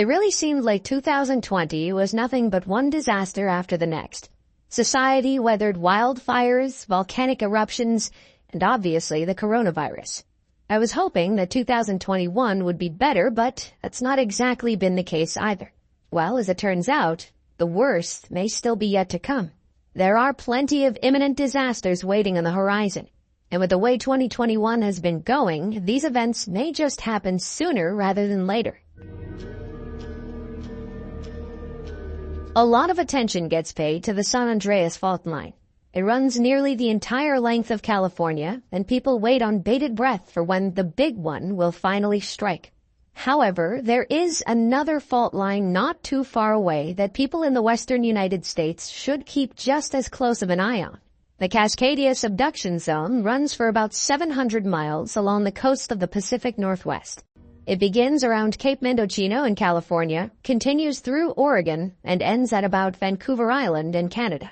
It really seemed like 2020 was nothing but one disaster after the next. Society weathered wildfires, volcanic eruptions, and obviously the coronavirus. I was hoping that 2021 would be better, but that's not exactly been the case either. Well, as it turns out, the worst may still be yet to come. There are plenty of imminent disasters waiting on the horizon. And with the way 2021 has been going, these events may just happen sooner rather than later. A lot of attention gets paid to the San Andreas fault line. It runs nearly the entire length of California, and people wait on bated breath for when the big one will finally strike. However, there is another fault line not too far away that people in the western United States should keep just as close of an eye on. The Cascadia subduction zone runs for about 700 miles along the coast of the Pacific Northwest. It begins around Cape Mendocino in California, continues through Oregon, and ends at about Vancouver Island in Canada.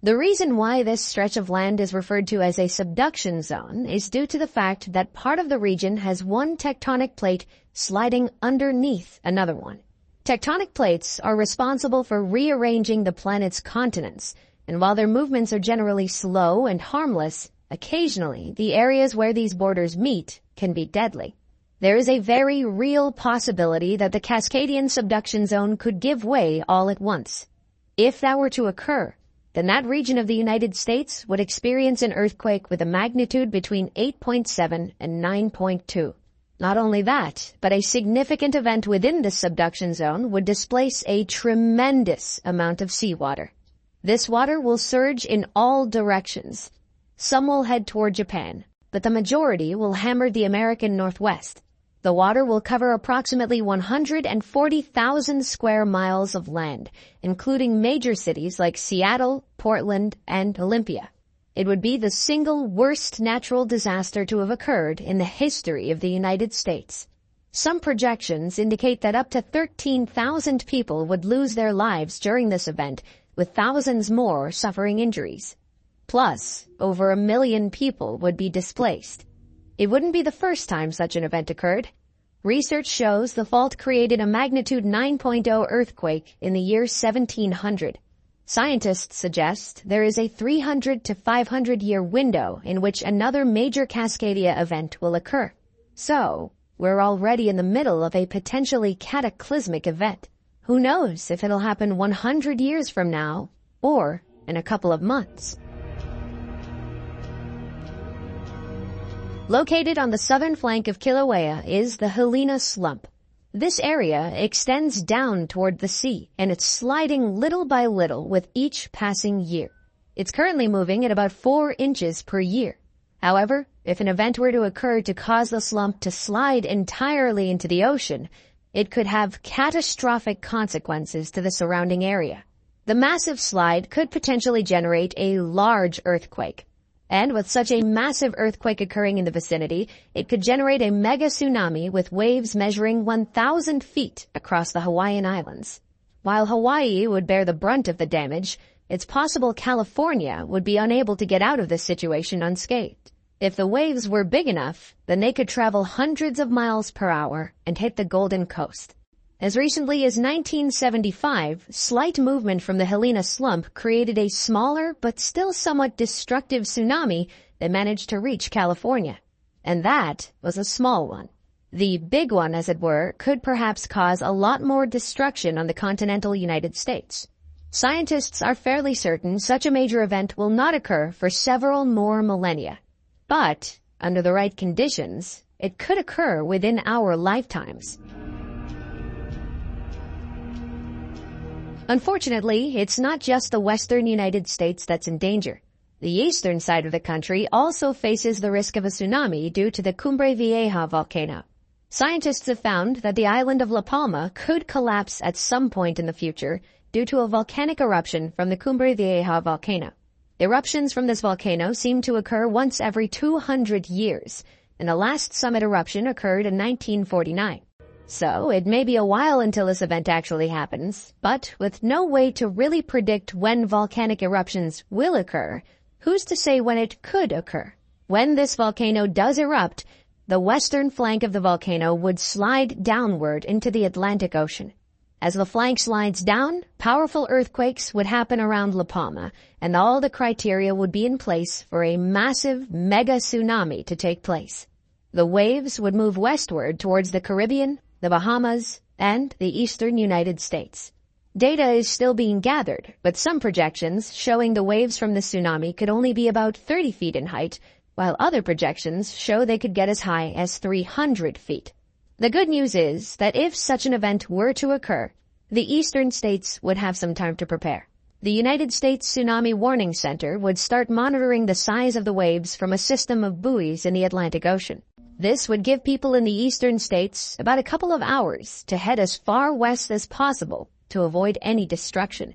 The reason why this stretch of land is referred to as a subduction zone is due to the fact that part of the region has one tectonic plate sliding underneath another one. Tectonic plates are responsible for rearranging the planet's continents, and while their movements are generally slow and harmless, occasionally the areas where these borders meet can be deadly. There is a very real possibility that the Cascadian subduction zone could give way all at once. If that were to occur, then that region of the United States would experience an earthquake with a magnitude between 8.7 and 9.2. Not only that, but a significant event within this subduction zone would displace a tremendous amount of seawater. This water will surge in all directions. Some will head toward Japan, but the majority will hammer the American Northwest. The water will cover approximately 140,000 square miles of land, including major cities like Seattle, Portland, and Olympia. It would be the single worst natural disaster to have occurred in the history of the United States. Some projections indicate that up to 13,000 people would lose their lives during this event, with thousands more suffering injuries. Plus, over 1 million people would be displaced. It wouldn't be the first time such an event occurred. Research shows the fault created a magnitude 9.0 earthquake in the year 1700. Scientists suggest there is a 300 to 500 year window in which another major Cascadia event will occur. So, we're already in the middle of a potentially cataclysmic event. Who knows if it'll happen 100 years from now or in a couple of months. Located on the southern flank of Kilauea is the Helena Slump. This area extends down toward the sea, and it's sliding little by little with each passing year. It's currently moving at about 4 inches per year. However, if an event were to occur to cause the slump to slide entirely into the ocean, it could have catastrophic consequences to the surrounding area. The massive slide could potentially generate a large earthquake. And with such a massive earthquake occurring in the vicinity, it could generate a mega tsunami with waves measuring 1,000 feet across the Hawaiian Islands. While Hawaii would bear the brunt of the damage, it's possible California would be unable to get out of this situation unscathed. If the waves were big enough, then they could travel hundreds of miles per hour and hit the Golden Coast. As recently as 1975, slight movement from the Helena Slump created a smaller but still somewhat destructive tsunami that managed to reach California. And that was a small one. The big one, as it were, could perhaps cause a lot more destruction on the continental United States. Scientists are fairly certain such a major event will not occur for several more millennia. But, under the right conditions, it could occur within our lifetimes. Unfortunately, it's not just the western United States that's in danger. The eastern side of the country also faces the risk of a tsunami due to the Cumbre Vieja volcano. Scientists have found that the island of La Palma could collapse at some point in the future due to a volcanic eruption from the Cumbre Vieja volcano. Eruptions from this volcano seem to occur once every 200 years, and the last summit eruption occurred in 1949. So, it may be a while until this event actually happens, but with no way to really predict when volcanic eruptions will occur, who's to say when it could occur? When this volcano does erupt, the western flank of the volcano would slide downward into the Atlantic Ocean. As the flank slides down, powerful earthquakes would happen around La Palma, and all the criteria would be in place for a massive mega tsunami to take place. The waves would move westward towards the Caribbean, the Bahamas, and the eastern United States. Data is still being gathered, but some projections showing the waves from the tsunami could only be about 30 feet in height, while other projections show they could get as high as 300 feet. The good news is that if such an event were to occur, the eastern states would have some time to prepare. The United States Tsunami Warning Center would start monitoring the size of the waves from a system of buoys in the Atlantic Ocean. This would give people in the eastern states about a couple of hours to head as far west as possible to avoid any destruction.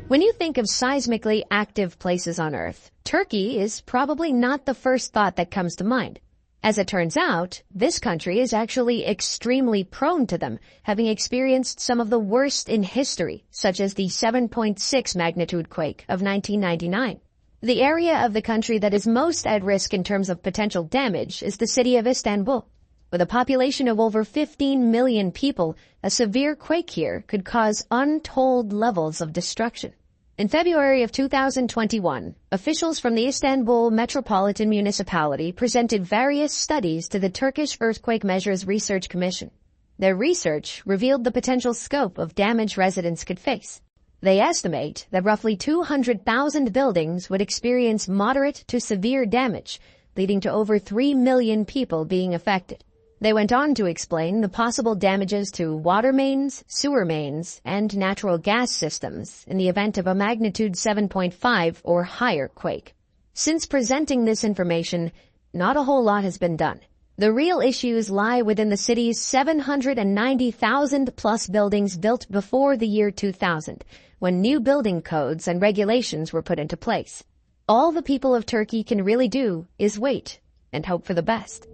When you think of seismically active places on Earth, Turkey is probably not the first thought that comes to mind. As it turns out, this country is actually extremely prone to them, having experienced some of the worst in history, such as the 7.6 magnitude quake of 1999. The area of the country that is most at risk in terms of potential damage is the city of Istanbul. With a population of over 15 million people, a severe quake here could cause untold levels of destruction. In February of 2021, officials from the Istanbul Metropolitan Municipality presented various studies to the Turkish Earthquake Measures Research Commission. Their research revealed the potential scope of damage residents could face. They estimate that roughly 200,000 buildings would experience moderate to severe damage, leading to over 3 million people being affected. They went on to explain the possible damages to water mains, sewer mains, and natural gas systems in the event of a magnitude 7.5 or higher quake. Since presenting this information, not a whole lot has been done. The real issues lie within the city's 790,000 plus buildings built before the year 2000, when new building codes and regulations were put into place. All the people of Turkey can really do is wait and hope for the best.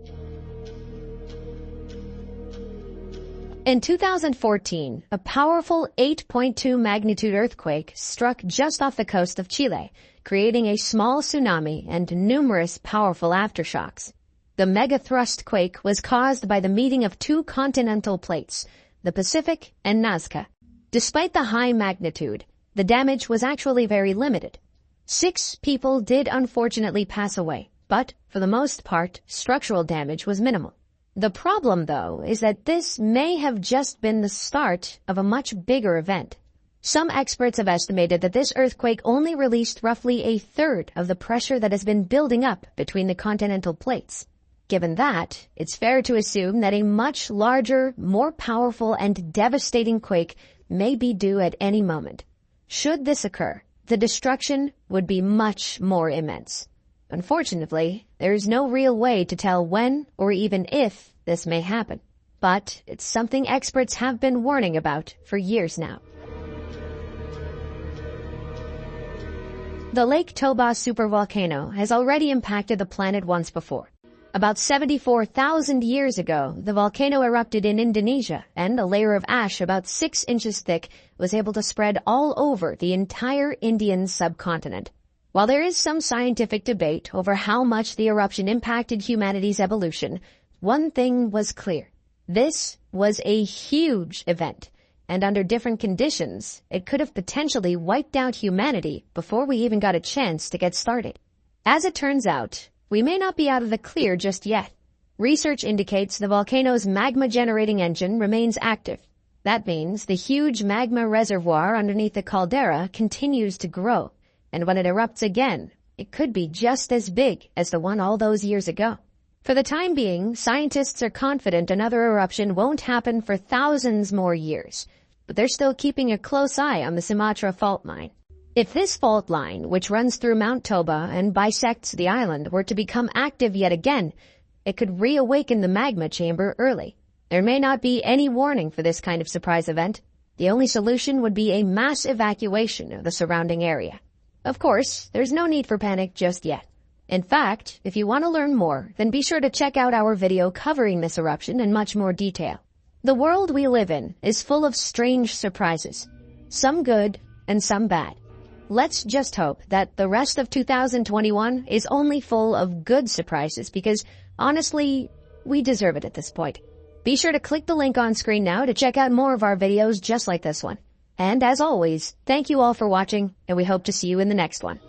In 2014, a powerful 8.2 magnitude earthquake struck just off the coast of Chile, creating a small tsunami and numerous powerful aftershocks. The megathrust quake was caused by the meeting of two continental plates, the Pacific and Nazca. Despite the high magnitude, the damage was actually very limited. 6 people did unfortunately pass away, but for the most part, structural damage was minimal. The problem, though, is that this may have just been the start of a much bigger event. Some experts have estimated that this earthquake only released roughly a third of the pressure that has been building up between the continental plates. Given that, it's fair to assume that a much larger, more powerful, and devastating quake may be due at any moment. Should this occur, the destruction would be much more immense. Unfortunately, there is no real way to tell when or even if this may happen. But it's something experts have been warning about for years now. The Lake Toba supervolcano has already impacted the planet once before. About 74,000 years ago, the volcano erupted in Indonesia, and a layer of ash about 6 inches thick was able to spread all over the entire Indian subcontinent. While there is some scientific debate over how much the eruption impacted humanity's evolution, one thing was clear. This was a huge event, and under different conditions, it could have potentially wiped out humanity before we even got a chance to get started. As it turns out, we may not be out of the clear just yet. Research indicates the volcano's magma-generating engine remains active. That means the huge magma reservoir underneath the caldera continues to grow. And when it erupts again, it could be just as big as the one all those years ago. For the time being, scientists are confident another eruption won't happen for thousands more years, but they're still keeping a close eye on the Sumatra fault line. If this fault line, which runs through Mount Toba and bisects the island, were to become active yet again, it could reawaken the magma chamber early. There may not be any warning for this kind of surprise event. The only solution would be a mass evacuation of the surrounding area. Of course, there's no need for panic just yet. In fact, if you want to learn more, then be sure to check out our video covering this eruption in much more detail. The world we live in is full of strange surprises, some good and some bad. Let's just hope that the rest of 2021 is only full of good surprises because, honestly, we deserve it at this point. Be sure to click the link on screen now to check out more of our videos just like this one. And as always, thank you all for watching, and we hope to see you in the next one.